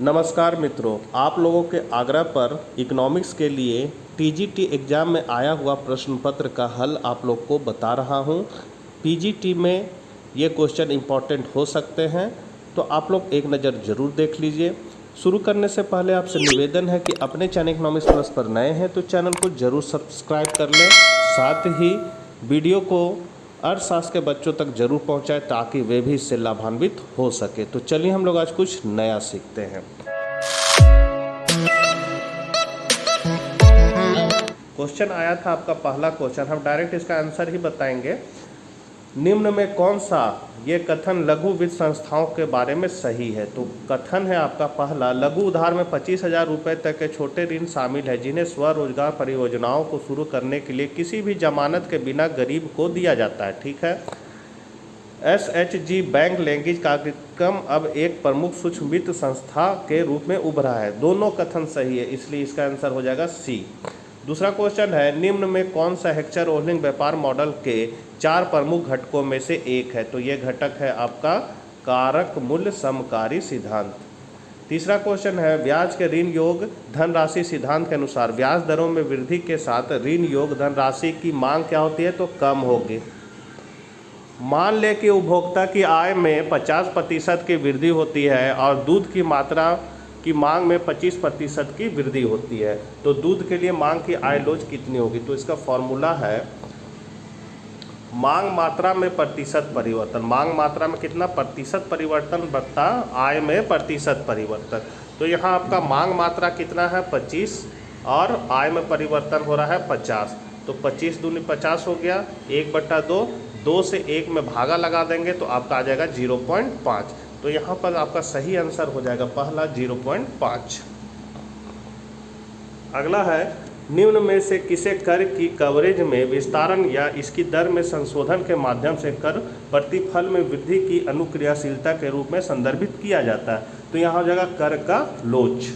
नमस्कार मित्रों, आप लोगों के आग्रह पर इकोनॉमिक्स के लिए टीजीटी एग्ज़ाम में आया हुआ प्रश्न पत्र का हल आप लोग को बता रहा हूं। पीजीटी में ये क्वेश्चन इम्पॉर्टेंट हो सकते हैं, तो आप लोग एक नज़र ज़रूर देख लीजिए। शुरू करने से पहले आपसे निवेदन है कि अपने चैनल इकोनॉमिक्स प्लस पर नए हैं तो चैनल को ज़रूर सब्सक्राइब कर लें, साथ ही वीडियो को अर्थशास्त्र के बच्चों तक जरूर पहुंचाएं ताकि वे भी इससे लाभान्वित हो सके। तो चलिए हम लोग आज कुछ नया सीखते हैं। क्वेश्चन आया था आपका पहला क्वेश्चन, हम डायरेक्ट इसका आंसर ही बताएंगे। निम्न में कौन सा ये कथन लघु वित्त संस्थाओं के बारे में सही है? तो कथन है आपका पहला, लघु उधार में 25,000 रुपये तक के छोटे ऋण शामिल है जिन्हें स्वरोजगार परियोजनाओं को शुरू करने के लिए किसी भी जमानत के बिना गरीब को दिया जाता है। ठीक है। SHG बैंक लैंग्वेज कार्यक्रम अब एक प्रमुख सूक्ष्म वित्त संस्था के रूप में उभरा है। दोनों कथन सही है, इसलिए इसका आंसर हो जाएगा सी। दूसरा क्वेश्चन है, निम्न में कौन सा हेक्चर रोलिंग व्यापार मॉडल के 4 प्रमुख घटकों में से एक है? तो ये घटक है आपका कारक मूल्य समकारी सिद्धांत। तीसरा क्वेश्चन है, ब्याज के ऋण योग धनराशि सिद्धांत के अनुसार ब्याज दरों में वृद्धि के साथ ऋण योग धनराशि की मांग क्या होती है? तो कम होगी। मान लें कि उपभोक्ता की आय में 50% की वृद्धि होती है और दूध की मात्रा की मांग में 25% की वृद्धि होती है, तो दूध के लिए मांग की आय लोच कितनी होगी? तो इसका फॉर्मूला है मांग मात्रा में प्रतिशत परिवर्तन। मांग मात्रा में कितना? प्रतिशत परिवर्तन बटा आय में प्रतिशत परिवर्तन। तो यहाँ आपका मांग मात्रा कितना है? 25 और आय में परिवर्तन हो रहा है 50। तो 25 दूनी 50 हो गया, 1/2, 2 से 1 में भागा लगा देंगे तो आपका आ जाएगा 0.5। तो यहाँ पर आपका सही आंसर हो जाएगा पहला 0.5। अगला है, निम्न में से किसे कर की कवरेज में विस्तारण या इसकी दर में संशोधन के माध्यम से कर प्रतिफल में वृद्धि की अनुक्रियाशीलता के रूप में संदर्भित किया जाता है? तो यहाँ हो जाएगा कर का लोच।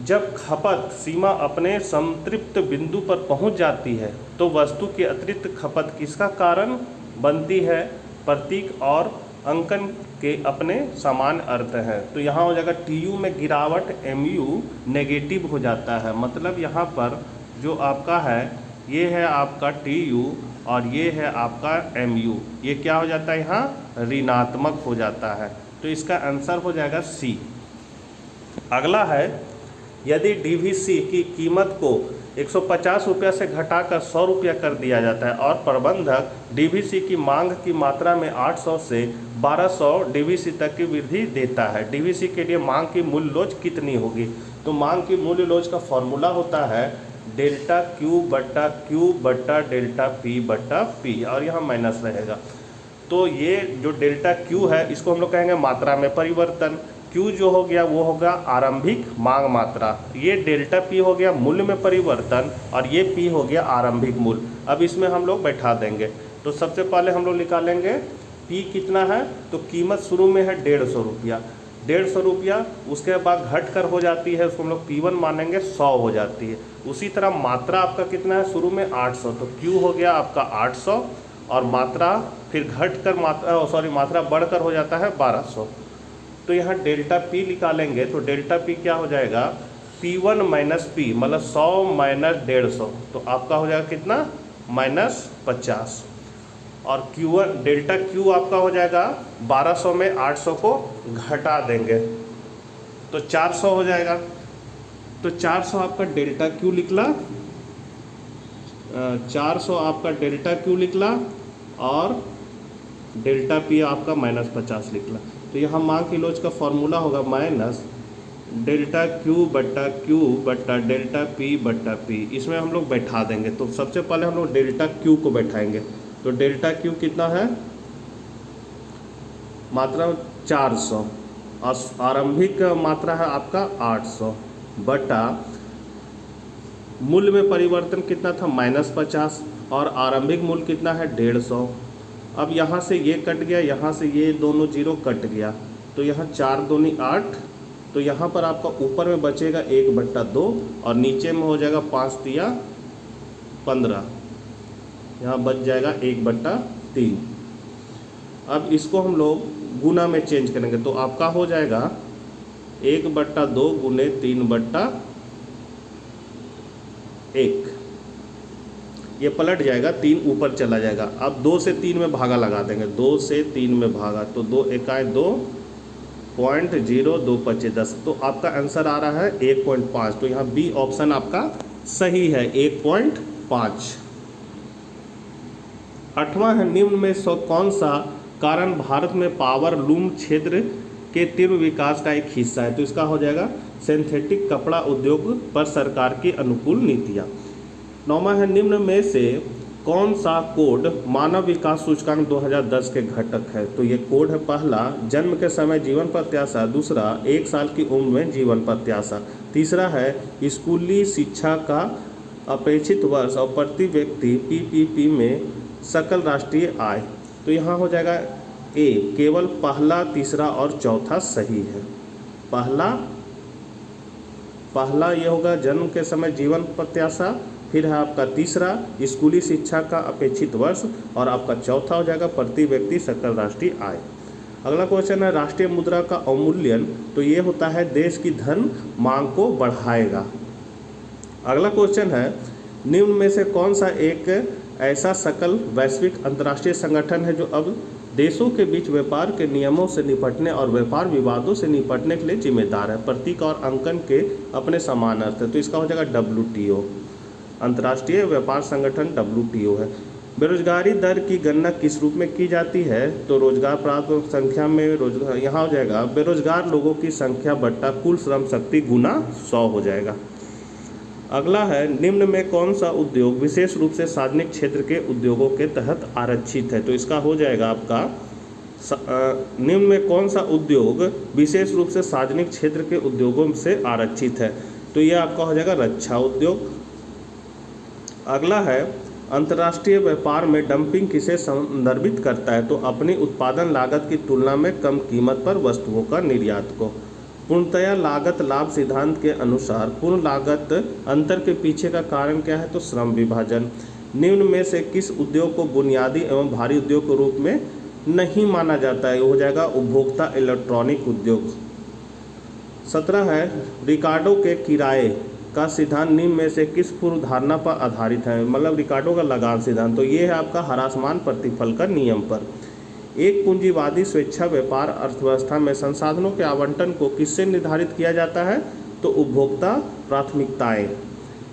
जब खपत सीमा अपने संतृप्त बिंदु पर पहुंच जाती है तो वस्तु की अतिरिक्त खपत किसका कारण बनती है? प्रतीक और अंकन के अपने समान अर्थ हैं। तो यहाँ हो जाएगा TU में गिरावट, MU नेगेटिव हो जाता है। मतलब यहाँ पर जो आपका है ये है आपका TU और ये है आपका MU, ये क्या हो जाता है? यहाँ ऋणात्मक हो जाता है। तो इसका आंसर हो जाएगा C। अगला है, यदि DVC की कीमत को 150 रुपये से घटाकर 100 रुपया कर दिया जाता है और प्रबंधक DVC की मांग की मात्रा में 800 से 1200 DVC तक की वृद्धि देता है, DVC के लिए मांग की मूल्य लोच कितनी होगी? तो मांग की मूल्य लोच का फॉर्मूला होता है डेल्टा Q बट्टा Q बट्टा डेल्टा P और यहाँ माइनस रहेगा। तो ये जो डेल्टा Q है इसको हम लोग कहेंगे मात्रा में परिवर्तन। Q जो हो गया वो होगा आरंभिक मांग मात्रा, ये डेल्टा P हो गया मूल्य में परिवर्तन और ये P हो गया आरंभिक मूल्य। अब इसमें हम लोग बैठा देंगे। तो सबसे पहले हम लोग निकालेंगे P कितना है? तो कीमत शुरू में है 150 रुपया, 150 रुपया, उसके बाद घट कर हो जाती है, उसको हम लोग P1 मानेंगे, 100 हो जाती है। उसी तरह मात्रा आपका कितना है? शुरू में 800, तो Q हो गया आपका 800 और मात्रा फिर घट कर मात्रा बढ़कर हो जाता है 1200। तो यहाँ डेल्टा P निकालेंगे तो डेल्टा P क्या हो जाएगा? P1 माइनस P, मतलब 100 माइनस 150, तो आपका हो जाएगा कितना? -50। और Q1 डेल्टा Q आपका हो जाएगा 1200 में 800 को घटा देंगे तो 400 हो जाएगा। तो 400 आपका डेल्टा Q निकला, 400 आपका डेल्टा Q निकला और डेल्टा P आपका -50 निकला। तो यहाँ मांग की लोच का फॉर्मूला होगा माइनस डेल्टा Q बट्टा डेल्टा P, इसमें हम लोग बैठा देंगे। तो सबसे पहले हम लोग डेल्टा Q को बैठाएंगे। तो डेल्टा Q कितना है? मात्रा 400 और आरंभिक मात्रा है आपका 800 बटा मूल्य में परिवर्तन कितना था? -50 और आरंभिक मूल्य कितना है? 150। अब यहाँ से ये कट गया, यहाँ से ये दोनों जीरो कट गया, तो यहाँ 4 दूनी 8, तो यहाँ पर आपका ऊपर में बचेगा 1/2 और नीचे में हो जाएगा 5 तिया 15, यहाँ बच जाएगा 1/3। अब इसको हम लोग गुना में चेंज करेंगे तो आपका हो जाएगा 1/2 गुने 3/1, ये पलट जाएगा, 3 ऊपर चला जाएगा। अब 2 से 3 में भागा लगा देंगे, 2 से 3 में भागा तो 2 एकाएँ 2.0225, तो आपका आंसर आ रहा है 1.5। तो यहाँ बी ऑप्शन आपका सही है, 1.5। 8वां है, निम्न में से कौन सा कारण भारत में पावर लूम क्षेत्र के तीव्र विकास का एक हिस्सा है? तो इसका हो जाएगा सिंथेटिक कपड़ा उद्योग पर सरकार की अनुकूल नीतियाँ। 9वां है, निम्न में से कौन सा कोड मानव विकास सूचकांक 2010 के घटक है? तो ये कोड है, पहला जन्म के समय जीवन प्रत्याशा, दूसरा 1 साल की उम्र में जीवन प्रत्याशा, तीसरा है स्कूली शिक्षा का अपेक्षित वर्ष और प्रति व्यक्ति पीपीपी में सकल राष्ट्रीय आय। तो यहाँ हो जाएगा ए, केवल पहला, तीसरा और चौथा सही है। पहला ये होगा जन्म के समय जीवन प्रत्याशा, फिर है आपका तीसरा स्कूली शिक्षा का अपेक्षित वर्ष, और आपका चौथा हो जाएगा प्रति व्यक्ति सकल राष्ट्रीय आय। अगला क्वेश्चन है, राष्ट्रीय मुद्रा का अवमूल्यन, तो ये होता है देश की धन मांग को बढ़ाएगा। अगला क्वेश्चन है, निम्न में से कौन सा एक ऐसा सकल वैश्विक अंतर्राष्ट्रीय संगठन है जो अब देशों के बीच व्यापार के नियमों से निपटने और व्यापार विवादों से निपटने के लिए जिम्मेदार है? प्रतीक और अंकन के अपने समान अर्थ है, तो इसका हो जाएगा WTO, अंतर्राष्ट्रीय व्यापार संगठन WTO है। बेरोजगारी दर की गणना किस रूप में की जाती है? तो रोजगार प्राप्त संख्या में रोजगार, यहाँ हो जाएगा बेरोजगार लोगों की संख्या बट्टा कुल श्रम शक्ति गुना 100 हो जाएगा। अगला है, निम्न में कौन सा उद्योग विशेष रूप से सार्वजनिक क्षेत्र के उद्योगों के तहत आरक्षित है? तो इसका हो जाएगा आपका निम्न में कौन सा उद्योग विशेष रूप से सार्वजनिक क्षेत्र के उद्योगों से आरक्षित है? तो ये आपका हो जाएगा रक्षा उद्योग। अगला है, अंतर्राष्ट्रीय व्यापार में डंपिंग किसे संदर्भित करता है? तो अपनी उत्पादन लागत की तुलना में कम कीमत पर वस्तुओं का निर्यात को। पूर्णतया लागत लाभ सिद्धांत के अनुसार पूर्ण लागत अंतर के पीछे का कारण क्या है? तो श्रम विभाजन। निम्न में से किस उद्योग को बुनियादी एवं भारी उद्योग के रूप में नहीं माना जाता है? हो जाएगा उपभोक्ता इलेक्ट्रॉनिक उद्योग। 17 है, रिकार्डो के किराए का सिद्धांत निम्न में से किस पूर्व धारणा पर आधारित है? मतलब रिकार्डो का लगान सिद्धांत, तो ये है आपका ह्रासमान प्रतिफल का नियम पर। एक पूंजीवादी स्वेच्छा व्यापार अर्थव्यवस्था में संसाधनों के आवंटन को किससे निर्धारित किया जाता है? तो उपभोक्ता प्राथमिकताएं।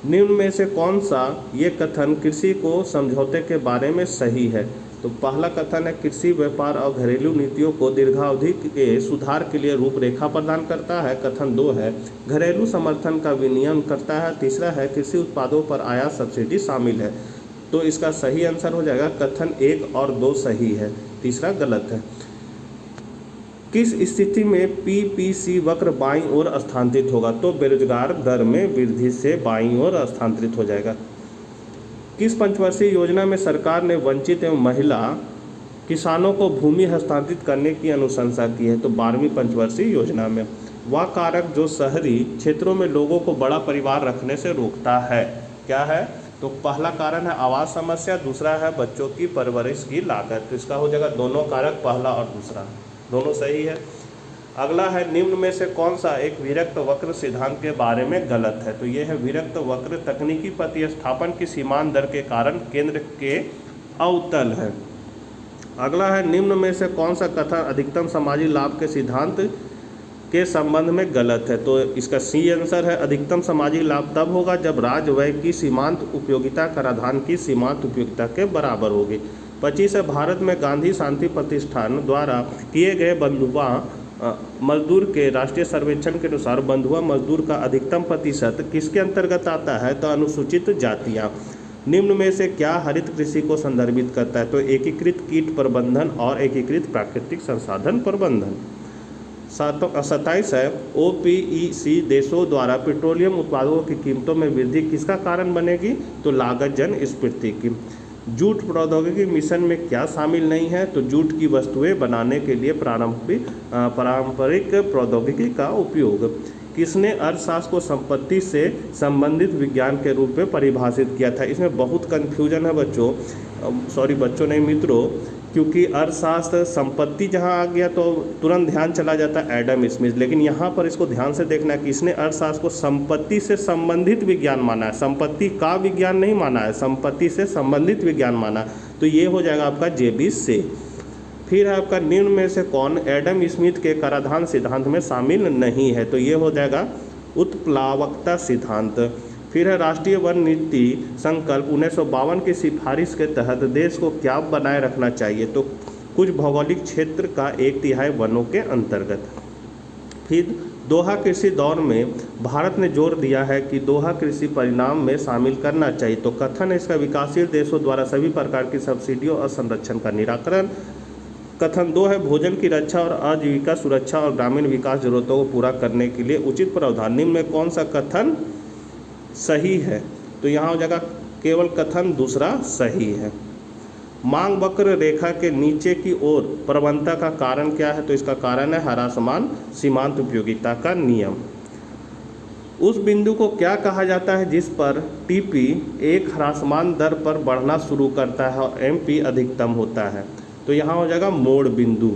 निम्न में से कौन सा ये कथन कृषि को समझौते के बारे में सही है? तो पहला कथन है, कृषि व्यापार और घरेलू नीतियों को दीर्घावधि के सुधार के लिए रूपरेखा प्रदान करता है। कथन 2 है, घरेलू समर्थन का विनियमन करता है। तीसरा है, कृषि उत्पादों पर आयात सब्सिडी शामिल है। तो इसका सही आंसर हो जाएगा कथन 1 और 2 सही है, तीसरा गलत है। किस स्थिति में पीपीसी वक्र बाईं ओर स्थानांतरित होगा? तो बेरोजगार दर में वृद्धि से बाईं ओर स्थानांतरित हो जाएगा। किस पंचवर्षीय योजना में सरकार ने वंचित एवं महिला किसानों को भूमि हस्तांतरित करने की अनुशंसा की है? तो 12वीं पंचवर्षीय योजना में। वह कारक जो शहरी क्षेत्रों में लोगों को बड़ा परिवार रखने से रोकता है, क्या है? तो पहला कारण है आवास समस्या, दूसरा है बच्चों की परवरिश की लागत। तो इसका हो जाएगा दोनों कारक, पहला और दूसरा, दोनों सही है। अगला है, निम्न में से कौन सा एक विरक्त वक्र सिद्धांत के बारे में गलत है? तो ये है विरक्त वक्र तकनीकी प्रतिस्थापन की सीमांत दर के कारण केंद्र के अवतल है। अगला है, निम्न में से कौन सा कथन अधिकतम सामाजिक लाभ के सिद्धांत के संबंध में गलत है? तो इसका सी आंसर है, अधिकतम सामाजिक लाभ तब होगा जब राज्य व्यय की सीमांत उपयोगिता कराधान की सीमांत उपयोगिता के बराबर होगी। 25 है, भारत में गांधी शांति प्रतिष्ठान द्वारा किए गए बंधुआ मजदूर के राष्ट्रीय सर्वेक्षण के अनुसार बंधुआ मजदूर का अधिकतम प्रतिशत किसके अंतर्गत आता है? तो अनुसूचित जातियाँ। निम्न में से क्या हरित कृषि को संदर्भित करता है? तो एकीकृत कीट प्रबंधन और एकीकृत प्राकृतिक संसाधन प्रबंधन। 27 है, OPEC देशों द्वारा पेट्रोलियम उत्पादों की कीमतों में वृद्धि किसका कारण बनेगी? तो लागत जन स्फीति की। जूट प्रौद्योगिकी मिशन में क्या शामिल नहीं है? तो जूट की वस्तुएं बनाने के लिए पारंपरिक प्रौद्योगिकी का उपयोग। किसने अर्थशास्त्र को संपत्ति से संबंधित विज्ञान के रूप में परिभाषित किया था? इसमें बहुत कन्फ्यूजन है बच्चों नहीं मित्रों, क्योंकि अर्थशास्त्र संपत्ति जहाँ आ गया तो तुरंत ध्यान चला जाता है एडम स्मिथ, लेकिन यहाँ पर इसको ध्यान से देखना है कि इसने अर्थशास्त्र को संपत्ति से संबंधित विज्ञान माना है, संपत्ति का विज्ञान नहीं माना है, संपत्ति से संबंधित विज्ञान माना। तो ये हो जाएगा आपका JB से। फिर है आपका निम्न में से कौन एडम स्मिथ के कराधान सिद्धांत में शामिल नहीं है, तो ये हो जाएगा उत्प्लावकता सिद्धांत। फिर है राष्ट्रीय वन नीति संकल्प 1952 की सिफारिश के तहत देश को क्या बनाए रखना चाहिए, तो कुछ भौगोलिक क्षेत्र का 1/3 वनों के अंतर्गत। फिर दोहा कृषि दौर में भारत ने जोर दिया है कि दोहा कृषि परिणाम में शामिल करना चाहिए, तो कथन है इसका विकासशील देशों द्वारा सभी प्रकार की सब्सिडियों और संरक्षण का निराकरण। कथन 2 है भोजन की रक्षा और आजीविका सुरक्षा और ग्रामीण विकास जरूरतों को पूरा करने के लिए उचित प्रावधान। निम्न में कौन सा कथन सही है, तो यहाँ हो जाएगा केवल कथन दूसरा सही है। मांग वक्र रेखा के नीचे की ओर प्रवणता का कारण क्या है, तो इसका कारण है ह्रासमान सीमांत उपयोगिता का नियम। उस बिंदु को क्या कहा जाता है जिस पर TP एक ह्रासमान दर पर बढ़ना शुरू करता है और MP अधिकतम होता है, तो यहाँ हो जाएगा मोड़ बिंदु।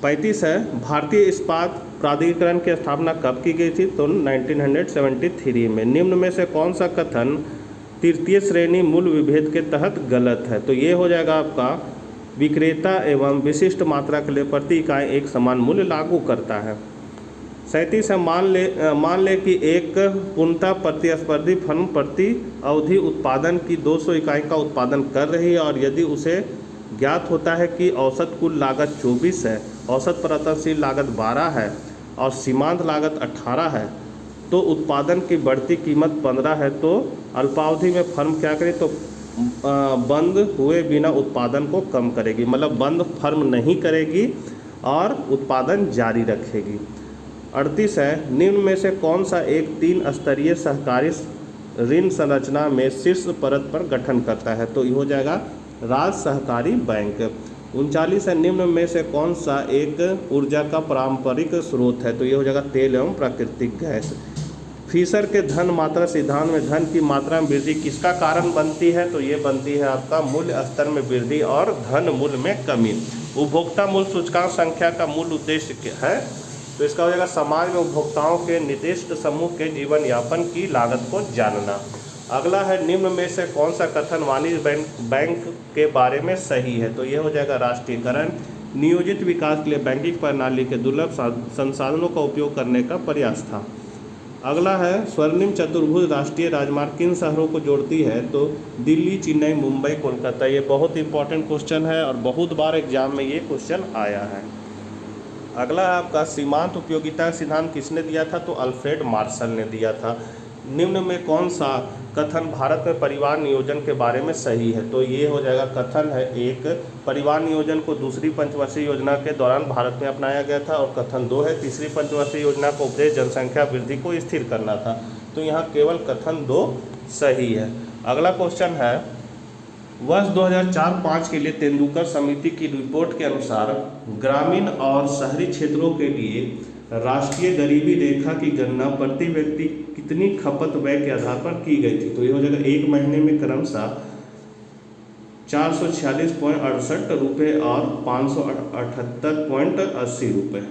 35 है भारतीय इस्पात प्राधिकरण की स्थापना कब की गई थी, तो 1973 में। निम्न में से कौन सा कथन तृतीय श्रेणी मूल्य विभेद के तहत गलत है, तो ये हो जाएगा आपका विक्रेता एवं विशिष्ट मात्रा के लिए प्रति इकाई एक समान मूल्य लागू करता है। 37 है मान ले कि एक पूर्णतः प्रतिस्पर्धी फर्म प्रति अवधि उत्पादन की 200 इकाई का उत्पादन कर रही है और यदि उसे ज्ञात होता है कि औसत कुल लागत 24 है, औसत परिवर्तनशील लागत 12 है और सीमांत लागत 18 है, तो उत्पादन की बढ़ती कीमत 15 है, तो अल्पावधि में फर्म क्या करे, तो बंद हुए बिना उत्पादन को कम करेगी, मतलब बंद फर्म नहीं करेगी और उत्पादन जारी रखेगी। 38 है निम्न में से कौन सा एक 3 स्तरीय सहकारी ऋण संरचना में शीर्ष परत पर गठन करता है, तो ये हो जाएगा राज्य सहकारी बैंक। 39 है निम्न में से कौन सा एक ऊर्जा का पारंपरिक स्रोत है, तो ये हो जाएगा तेल एवं प्राकृतिक गैस। फिशर के धन मात्रा सिद्धांत में धन की मात्रा में वृद्धि किसका कारण बनती है, तो ये बनती है आपका मूल्य स्तर में वृद्धि और धन मूल्य में कमी। उपभोक्ता मूल्य सूचकांक संख्या का मूल उद्देश्य है, तो इसका हो जाएगा समाज में उपभोक्ताओं के निर्दिष्ट समूह के जीवन यापन की लागत को जानना। अगला है निम्न में से कौन सा कथन वाणिज्य बैंक के बारे में सही है, तो ये हो जाएगा राष्ट्रीयकरण नियोजित विकास के लिए बैंकिंग प्रणाली के दुर्लभ संसाधनों का उपयोग करने का प्रयास था। अगला है स्वर्णिम चतुर्भुज राष्ट्रीय राजमार्ग किन शहरों को जोड़ती है, तो दिल्ली, चेन्नई, मुंबई, कोलकाता। ये बहुत इंपॉर्टेंट क्वेश्चन है और बहुत बार एग्जाम में ये क्वेश्चन आया है। अगला है आपका सीमांत उपयोगिता सिद्धांत किसने दिया था, तो अल्फ्रेड मार्शल ने दिया था। निम्न में कौन सा कथन भारत में परिवार नियोजन के बारे में सही है, तो ये हो जाएगा कथन है एक परिवार नियोजन को दूसरी पंचवर्षीय योजना के दौरान भारत में अपनाया गया था और कथन 2 है तीसरी पंचवर्षीय योजना को उपदेश जनसंख्या वृद्धि को स्थिर करना था, तो यहाँ केवल कथन 2 सही है। अगला क्वेश्चन है वर्ष 2004-05 के लिए तेंदुलकर समिति की रिपोर्ट के अनुसार ग्रामीण और शहरी क्षेत्रों के लिए राष्ट्रीय गरीबी रेखा की गणना प्रति व्यक्ति कितनी खपत व्यय के आधार पर की गई थी, तो ये हो जाएगा एक महीने में क्रमशः 446.68 रुपये और 578.80 रुपये।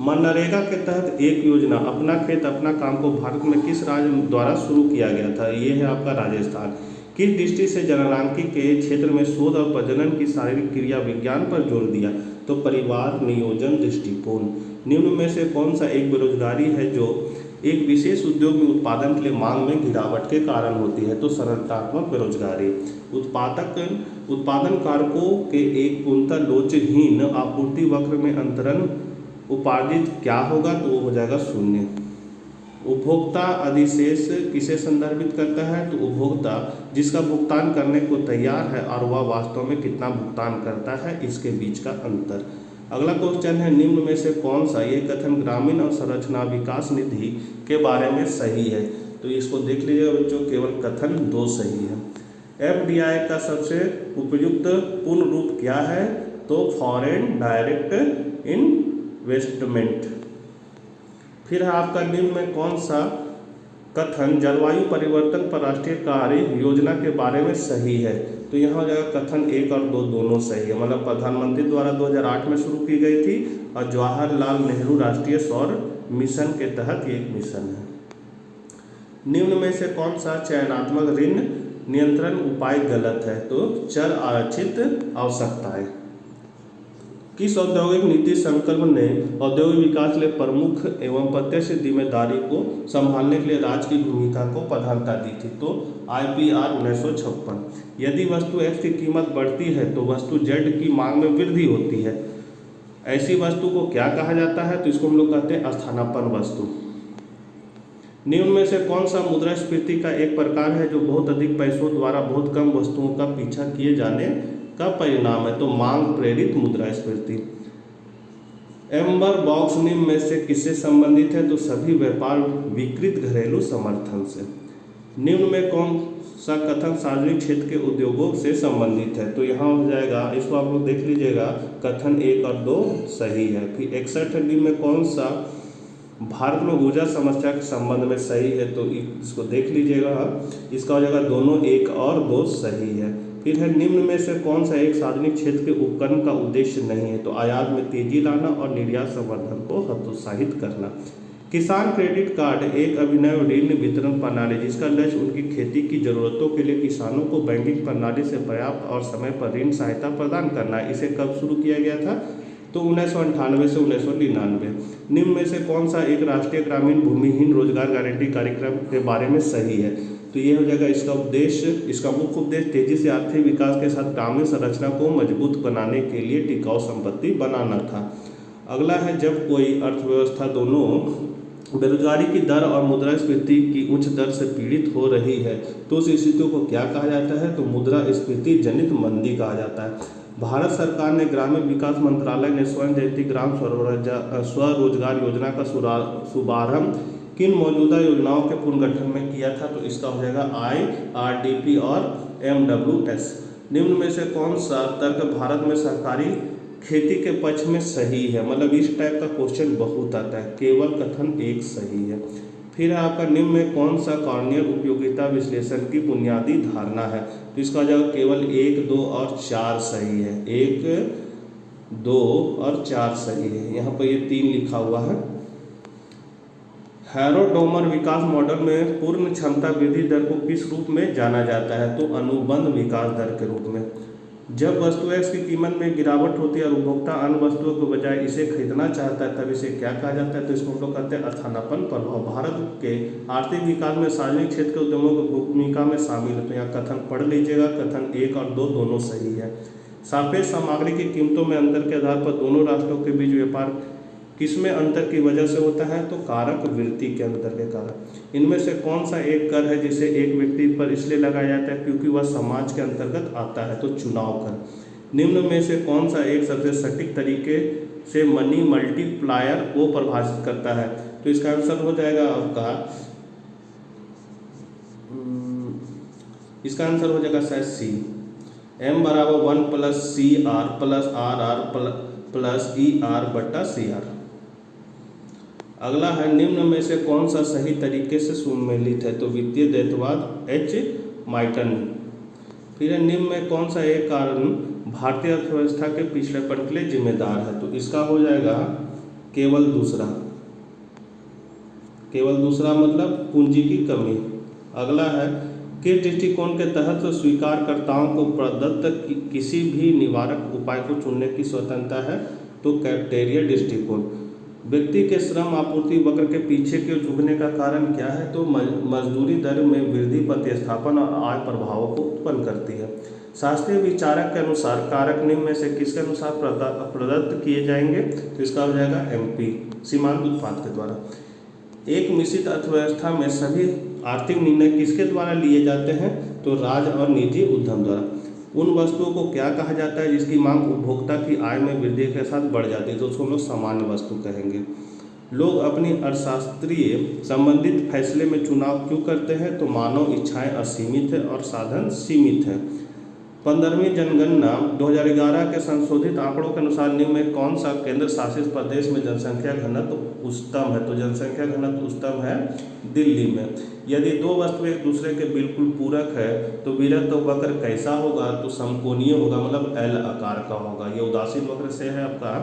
मनरेगा के तहत एक योजना अपना खेत अपना काम को भारत में किस राज्य द्वारा शुरू किया गया था, ये है आपका राजस्थान। किस दृष्टि से जननांगी के क्षेत्र में शोध और प्रजनन की शारीरिक क्रिया विज्ञान पर जोर दिया, तो परिवार नियोजन दृष्टिकोण। निम्न में से कौन सा एक बेरोजगारी है जो एक विशेष उद्योग में उत्पादन के लिए मांग में गिरावट के कारण होती है, तो संरचनात्मक बेरोजगारी। उत्पादन कारकों के एक पूर्णतः लोचहीन आपूर्ति वक्र में अंतरण उपार्जित क्या होगा, तो वो हो जाएगा 0। उपभोक्ता अधिशेष किसे संदर्भित करता है, तो उपभोक्ता जिसका भुगतान करने को तैयार है और वह वास्तव में कितना भुगतान करता है, इसके बीच का अंतर। अगला क्वेश्चन है निम्न में से कौन सा ये कथन ग्रामीण और संरचना विकास निधि के बारे में सही है, तो इसको देख लीजिएगा बच्चों, केवल कथन 2 सही है। FDI का सबसे उपयुक्त पूर्ण रूप क्या है, तो फॉरेन डायरेक्ट इन्वेस्टमेंट। फिर है आपका निम्न में कौन सा कथन जलवायु परिवर्तन पर राष्ट्रीय कार्य योजना के बारे में सही है। तो यहाँ हो जाएगा कथन 1 और 2 दोनों सही है, मतलब प्रधानमंत्री द्वारा 2008 में शुरू की गई थी और जवाहरलाल नेहरू राष्ट्रीय सौर मिशन के तहत ये एक मिशन है। निम्न में से कौन सा चयनात्मक ऋण नियंत्रण उपाय गलत है? तो चर आरक्षित आवश्यकताएं। किस औद्योगिक नीति संकल्प ने औद्योगिक विकास के लिए प्रमुख एवं प्रत्यक्ष जिम्मेदारी को संभालने के लिए राज्य की भूमिका को प्रधानता दी थी? तो IPR 1956। यदि वस्तु X की कीमत बढ़ती है तो वस्तु Z की मांग में वृद्धि होती है, ऐसी वस्तु को क्या कहा जाता है? तो इसको हम लोग कहते हैं स्थानापन्न वस्तु। निम्न में से कौन सा मुद्रास्फीति का एक प्रकार है जो बहुत अधिक पैसों द्वारा बहुत कम वस्तुओं का पीछा किए जाने का परिणाम है? तो मांग प्रेरित मुद्रास्फीति। एम्बर बॉक्स निम्न में से किससे संबंधित है? तो सभी व्यापार विकृत घरेलू समर्थन से। निम्न में कौन सा कथन सार्वजनिक क्षेत्र के उद्योगों से संबंधित है? तो यहाँ हो जाएगा, इसको आप लोग देख लीजिएगा, कथन 1 और 2 सही है। फिर 61 में कौन सा भारत में ऊर्जा समस्या के संबंध में सही है? तो इसको देख लीजिएगा, इसका हो जाएगा दोनों 1 और 2 सही है। फिर है निम्न में से कौन सा एक सार्वजनिक क्षेत्र के उपकरण का उद्देश्य नहीं है? तो आयात में तेजी लाना और निर्यात संवर्धन को हतोत्साहित करना। किसान क्रेडिट कार्ड एक अभिनव ऋण वितरण प्रणाली जिसका लक्ष्य उनकी खेती की जरूरतों के लिए किसानों को बैंकिंग प्रणाली से पर्याप्त और समय पर ऋण सहायता प्रदान करना है। इसे कब शुरू किया गया था? तो 1998 से 1999। निम्न में से कौन सा एक राष्ट्रीय ग्रामीण भूमिहीन रोजगार गारंटी कार्यक्रम के बारे में सही है? तो ये हो जाएगा, इसका मुख्य उद्देश्य तेजी से आर्थिक विकास के साथ ग्रामीण संरचना को मजबूत बनाने के लिए टिकाऊ संपत्ति बनाना था। अगला है, जब कोई अर्थव्यवस्था दोनों बेरोजगारी की दर और मुद्रास्फीति की उच्च दर से पीड़ित हो रही है तो उस स्थिति को क्या कहा जाता है? तो मुद्रास्फीति जनित मंदी कहा जाता है। भारत सरकार ने ग्रामीण विकास मंत्रालय ने स्वर्ण जयंती ग्राम स्वरोजगार योजना का शुभारंभ किन मौजूदा योजनाओं के पुनर्गठन में किया था? तो इसका हो जाएगा IRDP और MWS। निम्न में से कौन सा तर्क भारत में सरकारी खेती के पक्ष में सही है? मतलब इस टाइप का क्वेश्चन बहुत आता है, केवल कथन 1 सही है। फिर है आपका निम्न में कौन सा कॉर्नियल उपयोगिता विश्लेषण की बुनियादी धारणा है? तो इसका जवाब केवल 1, 2 और 4 सही है। 1, 2 और 4 सही है। यहाँ पर ये 3 लिखा हुआ है। हैरोडोमर विकास मॉडल में पूर्ण क्षमता वृद्धि दर को किस रूप में जाना जाता है? तो अनुबंध विकास दर के रूप में। जब वस्तु X की कीमत में गिरावट होती है और उपभोक्ता अन्य वस्तुओं के बजाय इसे खरीदना चाहता है तब इसे क्या कहा जाता है? तो इसको हम लोग कहते हैं स्थानापन्न प्रभाव। भारत के आर्थिक विकास में सार्वजनिक क्षेत्र के उद्यमों की भूमिका में शामिल है। तो यहाँ कथन पढ़ लीजिएगा, कथन 1 और 2 दोनों सही है। सापेक्ष सामग्री की कीमतों में अंतर के आधार पर दोनों राष्ट्रों के बीच व्यापार किसमें अंतर की वजह से होता है? तो कारक वृत्ति के अंतर के कारण। इनमें से कौन सा एक कर है जिसे एक व्यक्ति पर इसलिए लगाया जाता है क्योंकि वह समाज के अंतर्गत आता है? तो चुनाव कर। निम्न में से कौन सा एक सबसे सटीक तरीके से मनी मल्टीप्लायर को परिभाषित करता है? तो इसका आंसर हो जाएगा आपका, इसका आंसर हो जाएगा शायद C। M बराबर 1 + CR + RR + ER बटा CR। अगला है, निम्न में से कौन सा सही तरीके से सुमेलित है? तो वित्तीय द्वैतवाद H माइटन। फिर निम्न में कौन सा एक कारण भारतीय अर्थव्यवस्था के पिछड़ेपन के लिए जिम्मेदार है? तो इसका हो जाएगा केवल दूसरा। केवल दूसरा मतलब पूंजी की कमी। अगला है, किस दृष्टिकोण के तहत स्वीकारकर्ताओं को प्रदत्त किसी भी निवारक उपाय को चुनने की स्वतंत्रता है? तो कैफेटेरिया दृष्टिकोण। व्यक्ति के श्रम आपूर्ति वक्र के पीछे के झुकने का कारण क्या है? तो मजदूरी दर में वृद्धि प्रतिस्थापन और आय प्रभावों को उत्पन्न करती है। शास्त्रीय विचारक के अनुसार कारक निम्न में से किसके अनुसार प्रदत्त किए जाएंगे? तो इसका हो जाएगा MP सीमांत उत्पाद के द्वारा। एक मिश्रित अर्थव्यवस्था में सभी आर्थिक निर्णय किसके द्वारा लिए जाते हैं? तो राज्य और निजी उद्यम द्वारा। उन वस्तुओं को क्या कहा जाता है जिसकी मांग उपभोक्ता की आय में वृद्धि के साथ बढ़ जाती है? तो उसको हम लोग सामान्य वस्तु कहेंगे। लोग अपनी अर्थशास्त्रीय संबंधित फैसले में चुनाव क्यों करते हैं? तो मानव इच्छाएं असीमित है और साधन सीमित है। 15वीं जनगणना 2011 के संशोधित आंकड़ों के अनुसार निम्न में कौन सा केंद्र शासित प्रदेश में जनसंख्या घनत्व उच्चतम है? तो जनसंख्या घनत्व उच्चतम है दिल्ली में। यदि दो वस्तु एक दूसरे के बिल्कुल पूरक है तो विरत वक्र कैसा होगा? तो समकोणीय होगा, मतलब एल आकार का होगा। ये उदासीन वक्र से है आपका।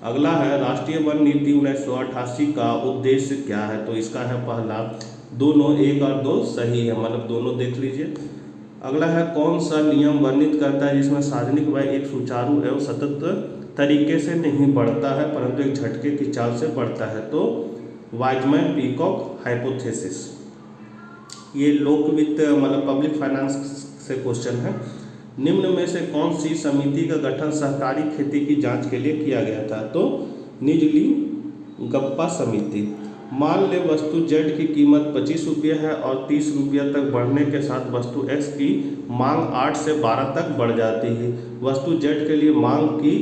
अगला है राष्ट्रीय वन नीति 1988 का उद्देश्य क्या है? तो इसका है पहला, दोनों 1 और 2 सही है, मतलब दोनों देख लीजिए। अगला है कौन सा नियम वर्णित करता है जिसमें सार्वजनिक व्यय एक सुचारू एवं सतत तरीके से नहीं बढ़ता है परंतु एक झटके की चाल से बढ़ता है? तो वाइजमैन पीकॉक हाइपोथेसिस। ये लोक वित्त मतलब पब्लिक फाइनेंस से क्वेश्चन है। निम्न में से कौन सी समिति का गठन सहकारी खेती की जांच के लिए किया गया था? तो निजली गप्पा समिति। मान ले वस्तु Z की कीमत 25 रुपये है और 30 रुपये तक बढ़ने के साथ वस्तु X की मांग 8 से 12 तक बढ़ जाती है। वस्तु Z के लिए मांग की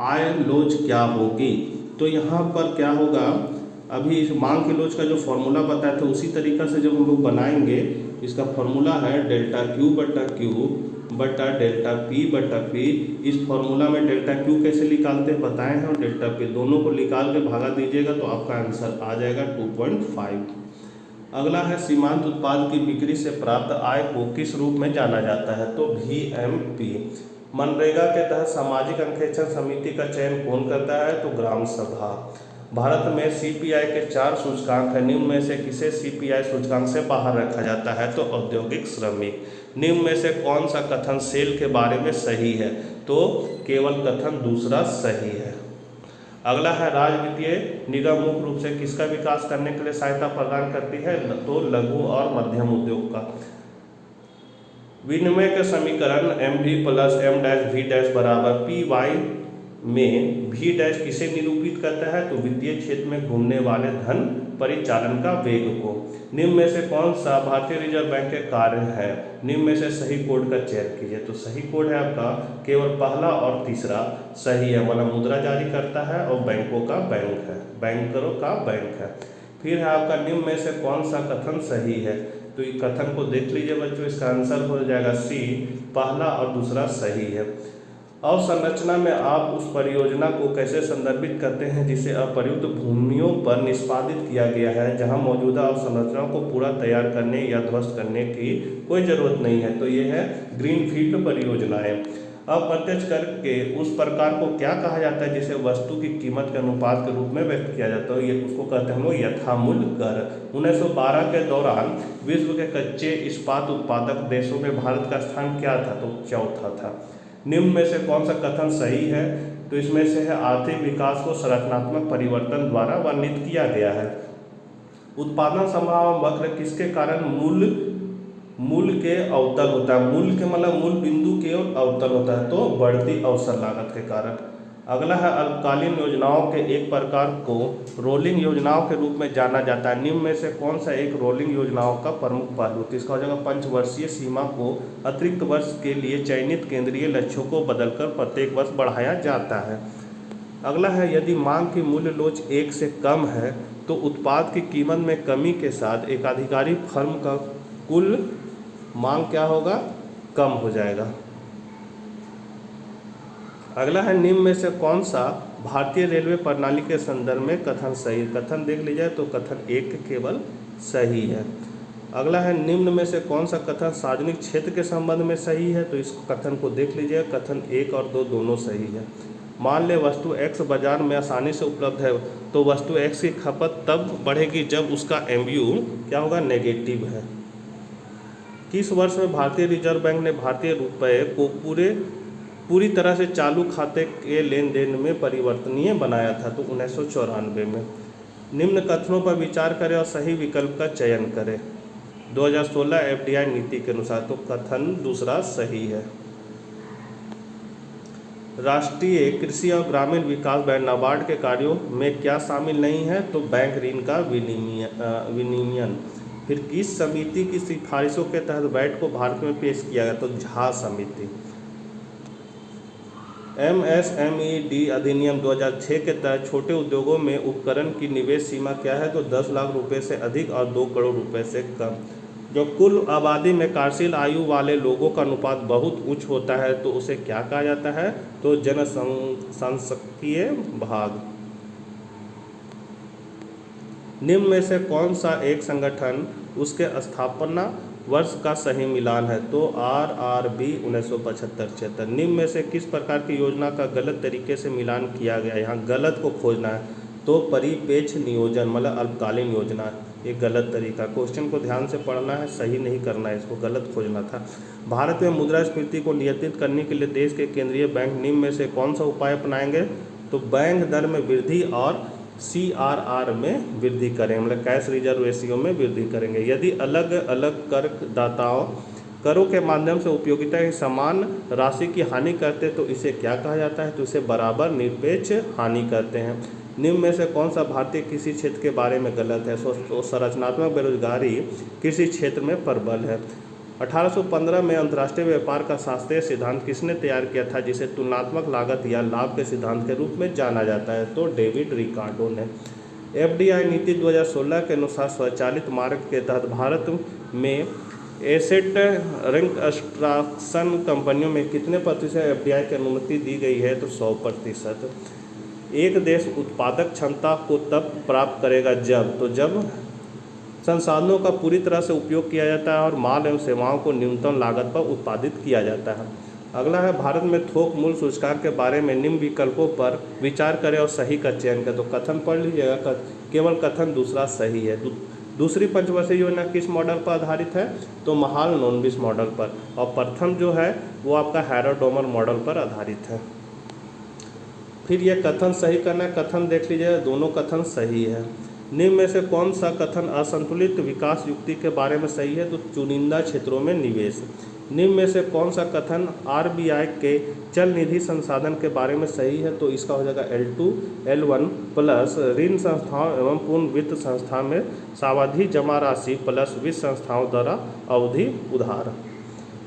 आय लोच क्या होगी? तो यहाँ पर क्या होगा, अभी इस मांग के लोच का जो फॉर्मूला बताया था उसी तरीक़ा से जब हम लोग बनाएंगे, इसका फॉर्मूला है डेल्टा Q बटा Q बटा डेल्टा P बटा P। इस फॉर्मूला में डेल्टा Q कैसे निकालते हैं बताए हैं और डेल्टा P दोनों को निकाल के भागा दीजिएगा तो आपका आंसर आ जाएगा 2.5। अगला है सीमांत उत्पाद की बिक्री से प्राप्त आय को किस रूप में जाना जाता है? तो VMP। मनरेगा के तहत सामाजिक अंकेक्षण समिति का चयन कौन करता है? तो ग्राम सभा। भारत में CPI के 4 सूचकांक है, निम्न में से किसे CPI सूचकांक से बाहर रखा जाता है? तो औद्योगिक श्रमिक। निम्न में से कौन सा कथन सेल के बारे में सही है? तो केवल कथन दूसरा सही है। अगला है राज्य वित्तीय निगम मुख्य रूप से किसका विकास करने के लिए सहायता प्रदान करती है? तो लघु और मध्यम उद्योग का। विनिमय के समीकरण MV प्लस M-V- बराबर PY में V डैश किसे निरूपित करता है? तो वित्तीय क्षेत्र में घूमने वाले धन परिचालन का वेग को। निम्न में से कौन सा भारतीय रिजर्व बैंक के कार्य है? निम्न में से सही कोड का चयन कीजिए। तो सही कोड है आपका केवल पहला और तीसरा सही है, मतलब मुद्रा जारी करता है और बैंकों का बैंक है, बैंकरों का बैंक है। फिर है आपका निम्न में से कौन सा कथन सही है? तो ये कथन को देख लीजिए बच्चों, इसका आंसर हो जाएगा C, पहला और दूसरा सही है। अवसंरचना में आप उस परियोजना को कैसे संदर्भित करते हैं जिसे अप्रयुक्त भूमियों पर निष्पादित किया गया है, जहां मौजूदा अवसंरचनाओं को पूरा तैयार करने या ध्वस्त करने की कोई ज़रूरत नहीं है? तो ये है ग्रीनफील्ड परियोजनाएं। अप्रत्यक्ष कर के उस प्रकार को क्या कहा जाता है जिसे वस्तु की कीमत के अनुपात के रूप में व्यक्त किया जाता है? ये उसको कहते हैं हम लोग यथामूल्य कर। 1912 के दौरान विश्व के कच्चे इस्पात उत्पादक देशों में भारत का स्थान क्या था? तो चौथा था। निम्न में से कौन सा कथन सही है? तो इसमें से है आर्थिक विकास को संरचनात्मक परिवर्तन द्वारा वर्णित किया गया है। उत्पादन संभावना वक्र किसके कारण मूल के अवतल होता है? मूल के मतलब मूल बिंदु के ओर अवतल होता है, तो बढ़ती अवसर लागत के कारण। अगला है अल्पकालीन योजनाओं के एक प्रकार को रोलिंग योजनाओं के रूप में जाना जाता है। निम्न में से कौन सा एक रोलिंग योजनाओं का प्रमुख पहलू? तो इसका हो जाएगा पंचवर्षीय सीमा को अतिरिक्त वर्ष के लिए चयनित केंद्रीय लक्ष्यों को बदलकर प्रत्येक वर्ष बढ़ाया जाता है। अगला है यदि मांग की मूल्य लोच 1 से कम है तो उत्पाद की कीमत में कमी के साथ एकाधिकारी फर्म का कुल मांग क्या होगा? कम हो जाएगा। अगला है निम्न में से कौन सा भारतीय रेलवे प्रणाली के संदर्भ में कथन सही? कथन देख लीजिए तो कथन 1 केवल सही है। अगला है निम्न में से कौन सा कथन सार्वजनिक क्षेत्र के संबंध में सही है? तो इस कथन को देख लीजिए, कथन 1 और 2 दोनों सही है। मान ले वस्तु X बाजार में आसानी से उपलब्ध है तो वस्तु X की खपत तब बढ़ेगी जब उसका MU क्या होगा? नेगेटिव है। किस वर्ष में भारतीय रिजर्व बैंक ने भारतीय रुपये को पूरी तरह से चालू खाते के लेन देन में परिवर्तनीय बनाया था? तो 1994 में। निम्न कथनों पर विचार करें और सही विकल्प का चयन करें। 2016 FDI नीति के अनुसार, तो कथन दूसरा सही है। राष्ट्रीय कृषि और ग्रामीण विकास बैंक नाबार्ड के कार्यों में क्या शामिल नहीं है? तो बैंक ऋण का विनियमन। फिर किस समिति की सिफारिशों के तहत बैट को भारत में पेश किया गया? तो झा समिति। MSMED अधिनियम 2006 के तहत छोटे उद्योगों में उपकरण की निवेश सीमा क्या है? तो 10 लाख रुपए से अधिक और 2 करोड़ रुपए से कम। जो कुल आबादी में कार्यशील आयु वाले लोगों का अनुपात बहुत उच्च होता है तो उसे क्या कहा जाता है? तो जनसांख्यिकीय भाग। निम्न में से कौन सा एक संगठन उसके स्थापना वर्ष का सही मिलान है? तो RRB 1975-76। निम्न में से किस प्रकार की योजना का गलत तरीके से मिलान किया गया? यहाँ गलत को खोजना है, तो परिपेक्ष नियोजन मतलब अल्पकालीन योजना, ये गलत तरीका। क्वेश्चन को ध्यान से पढ़ना है, सही नहीं करना है, इसको गलत खोजना था। भारत में मुद्रास्फीति को नियंत्रित करने के लिए देश के केंद्रीय बैंक निम्न में से कौन सा उपाय अपनाएंगे? तो बैंक दर में वृद्धि और CRR में वृद्धि करें, मतलब कैश रिजर्व रेशियो में वृद्धि करेंगे। यदि अलग अलग करदाताओं करों के माध्यम से उपयोगिता की समान राशि की हानि करते तो इसे क्या कहा जाता है? तो इसे बराबर निरपेक्ष हानि कहते हैं। निम्न में से कौन सा भारतीय कृषि क्षेत्र के बारे में गलत है? तो संरचनात्मक बेरोजगारी कृषि क्षेत्र में प्रबल है। 1815 में अंतर्राष्ट्रीय व्यापार का शास्त्रीय सिद्धांत किसने तैयार किया था, जिसे तुलनात्मक लागत या लाभ के सिद्धांत के रूप में जाना जाता है? तो डेविड रिकार्डो ने। FDI नीति 2016 के अनुसार स्वचालित मार्ग के तहत भारत में एसेट रिकंस्ट्रक्शन कंपनियों में कितने प्रतिशत FDI की अनुमति दी गई है? तो 100%। एक देश उत्पादक क्षमता को तब प्राप्त करेगा जब संसाधनों का पूरी तरह से उपयोग किया जाता है और माल एवं सेवाओं को न्यूनतम लागत पर उत्पादित किया जाता है। अगला है भारत में थोक मूल्य सूचकांक के बारे में निम्न विकल्पों पर विचार करें और सही का चयन करें। तो कथन पढ़ लीजिएगा, केवल कथन दूसरा सही है। दूसरी पंचवर्षीय योजना किस मॉडल पर आधारित है? तो महाल नोनबिस मॉडल पर, और प्रथम जो है वो आपका हैरोडोमर मॉडल पर आधारित है। फिर यह कथन सही करना है, कथन देख लीजिए, दोनों कथन सही है। निम्न में से कौन सा कथन असंतुलित विकास युक्ति के बारे में सही है? तो चुनिंदा क्षेत्रों में निवेश। निम्न में से कौन सा कथन RBI के चल निधि संसाधन के बारे में सही है? तो इसका हो जाएगा L2 L1 प्लस ऋण संस्थाओं एवं पूर्ण वित्त संस्था में सावधि जमा राशि प्लस वित्त संस्थाओं द्वारा अवधि उधार।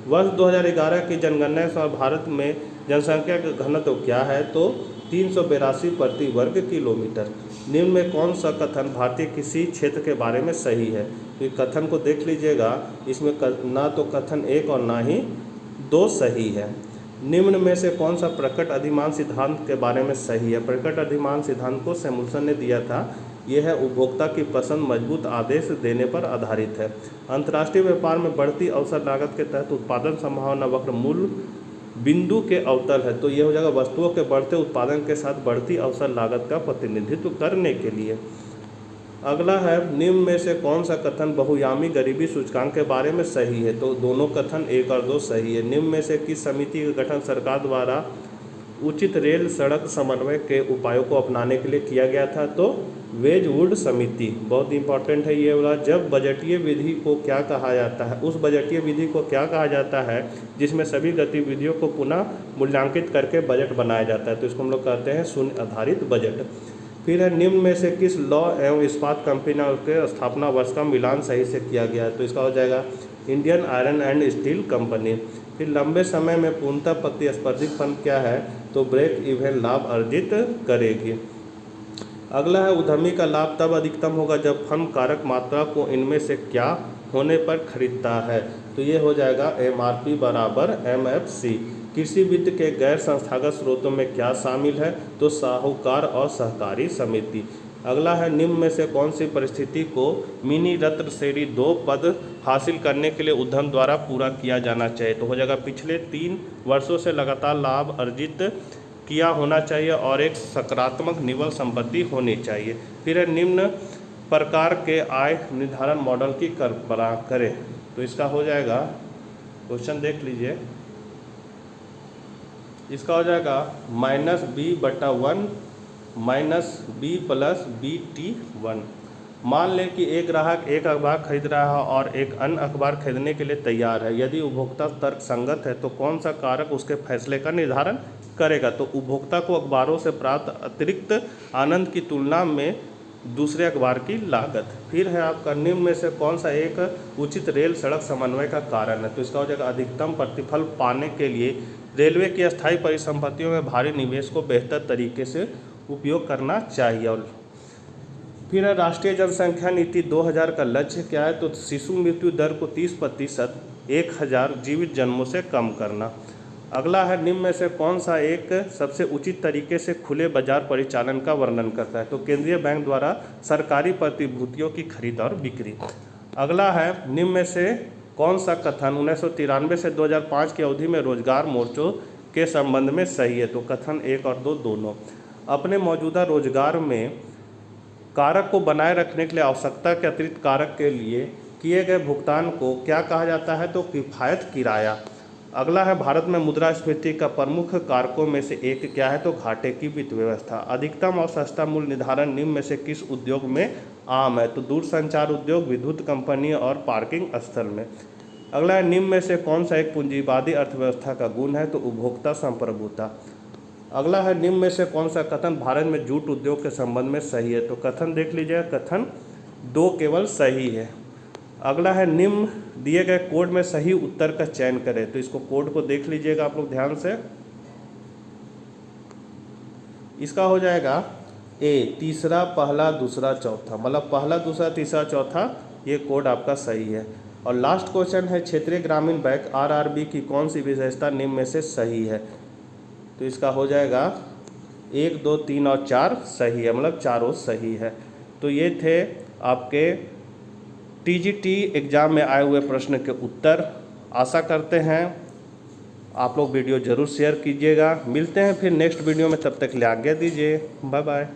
वर्ष 2011 की जनगणना के अनुसार भारत में जनसंख्या का घनत्व क्या है? तो 382 प्रति वर्ग किलोमीटर। निम्न में कौन सा कथन भारतीय कृषि क्षेत्र के बारे में सही है? तो कथन को देख लीजिएगा, इसमें ना तो कथन 1 और ना ही 2 सही है। निम्न में से कौन सा प्रकट अधिमान सिद्धांत के बारे में सही है? प्रकट अधिमान सिद्धांत को सैमुअल्सन ने दिया था। यह है उपभोक्ता की पसंद मजबूत आदेश देने पर आधारित है। अंतर्राष्ट्रीय व्यापार में बढ़ती अवसर लागत के तहत उत्पादन संभावना वक्र मूल बिंदु के अवतल है। तो यह हो जाएगा वस्तुओं के बढ़ते उत्पादन के साथ बढ़ती अवसर लागत का प्रतिनिधित्व करने के लिए। अगला है निम्न में से कौन सा कथन बहुआयामी गरीबी सूचकांक के बारे में सही है? तो दोनों कथन 1 और 2 सही है। निम्न में से किस समिति का गठन सरकार द्वारा उचित रेल सड़क समन्वय के उपायों को अपनाने के लिए किया गया था? तो वेजवुड समिति। बहुत इंपॉर्टेंट है ये वाला। जब बजटीय विधि को क्या कहा जाता है? उस बजटीय विधि को क्या कहा जाता है जिसमें सभी गतिविधियों को पुनः मूल्यांकित करके बजट बनाया जाता है? तो इसको हम लोग कहते हैं शून्य आधारित बजट। फिर है निम्न में से किस लौ एवं इस्पात कंपनियों के स्थापना वर्ष का मिलान सही से किया गया है? तो इसका हो जाएगा Indian iron and steel company. फिर लंबे समय में पूर्णतः प्रतिस्पर्धी फर्म क्या है? तो ब्रेक इवन लाभ अर्जित करेगी। अगला है उद्यमी का लाभ तब अधिकतम होगा जब फर्म कारक मात्रा को इनमें से क्या होने पर खरीदता है? तो ये हो जाएगा MRP बराबर MFC। कृषि वित्त के गैर संस्थागत स्रोतों में क्या शामिल है? तो साहूकार और सहकारी समिति। अगला है निम्न में से कौन सी परिस्थिति को मिनी रत्न श्रेणी 2 पद हासिल करने के लिए उद्यम द्वारा पूरा किया जाना चाहिए? तो हो जाएगा पिछले 3 वर्षों से लगातार लाभ अर्जित किया होना चाहिए और एक सकारात्मक निवल संपत्ति होनी चाहिए। फिर निम्न प्रकार के आय निर्धारण मॉडल की कल्पना करें। तो इसका हो जाएगा, क्वेश्चन देख लीजिए, इसका हो जाएगा -B/1 -B + BT1। मान लें कि एक ग्राहक एक अखबार खरीद रहा है और एक अन्य अखबार खरीदने के लिए तैयार है। यदि उपभोक्ता तर्कसंगत है तो कौन सा कारक उसके फैसले का निर्धारण करेगा? तो उपभोक्ता को अखबारों से प्राप्त अतिरिक्त आनंद की तुलना में दूसरे अखबार की लागत। फिर है आपका निम्न में से कौन सा एक उचित रेल सड़क समन्वय का कारण है? तो इसका हो जाएगा अधिकतम प्रतिफल पाने के लिए रेलवे की अस्थायी परिसंपत्तियों में भारी निवेश को बेहतर तरीके से उपयोग करना चाहिए। और फिर है राष्ट्रीय जनसंख्या नीति 2000 का लक्ष्य क्या है, तो शिशु मृत्यु दर को 30% 1000 जीवित जन्मों से कम करना। अगला है निम्न में से कौन सा एक सबसे उचित तरीके से खुले बाजार परिचालन का वर्णन करता है, तो केंद्रीय बैंक द्वारा सरकारी प्रतिभूतियों की खरीद और बिक्री। अगला है निम्न में से कौन सा कथन 1993 से 2005 की अवधि में रोजगार मोर्चों के संबंध में सही है, तो कथन 1 और 2 दोनों। अपने मौजूदा रोजगार में कारक को बनाए रखने के लिए आवश्यकता के अतिरिक्त कारक के लिए किए गए भुगतान को क्या कहा जाता है, तो किफ़ायत किराया। अगला है भारत में मुद्रास्फीति का प्रमुख कारकों में से एक क्या है, तो घाटे की वित्त व्यवस्था। अधिकतम और सस्ता मूल्य निर्धारण निम्न में से किस उद्योग में आम है, तो दूरसंचार उद्योग, विद्युत कंपनी और पार्किंग स्थल में। अगला है निम्न में से कौन सा एक पूंजीवादी अर्थव्यवस्था का गुण है, तो उपभोक्ता संप्रभुता। अगला है निम्न में से कौन सा कथन भारत में जूट उद्योग के संबंध में सही है, तो कथन देख लीजिएगा, कथन 2 केवल सही है। अगला है निम्न दिए गए कोड में सही उत्तर का चयन करें, तो इसको कोड को देख लीजिएगा आप लोग ध्यान से। इसका हो जाएगा ए, तीसरा, पहला, दूसरा, चौथा, मतलब पहला, दूसरा, तीसरा, चौथा, ये कोड आपका सही है। और लास्ट क्वेश्चन है क्षेत्रीय ग्रामीण बैंक आरआरबी की कौन सी विशेषता निम्न में से सही है, तो इसका हो जाएगा 1, 2, 3 और 4 सही है, मतलब चारों सही है। तो ये थे आपके टीजीटी एग्ज़ाम में आए हुए प्रश्न के उत्तर। आशा करते हैं आप लोग वीडियो ज़रूर शेयर कीजिएगा। मिलते हैं फिर नेक्स्ट वीडियो में, तब तक के लिए आज्ञा दीजिए। Bye bye.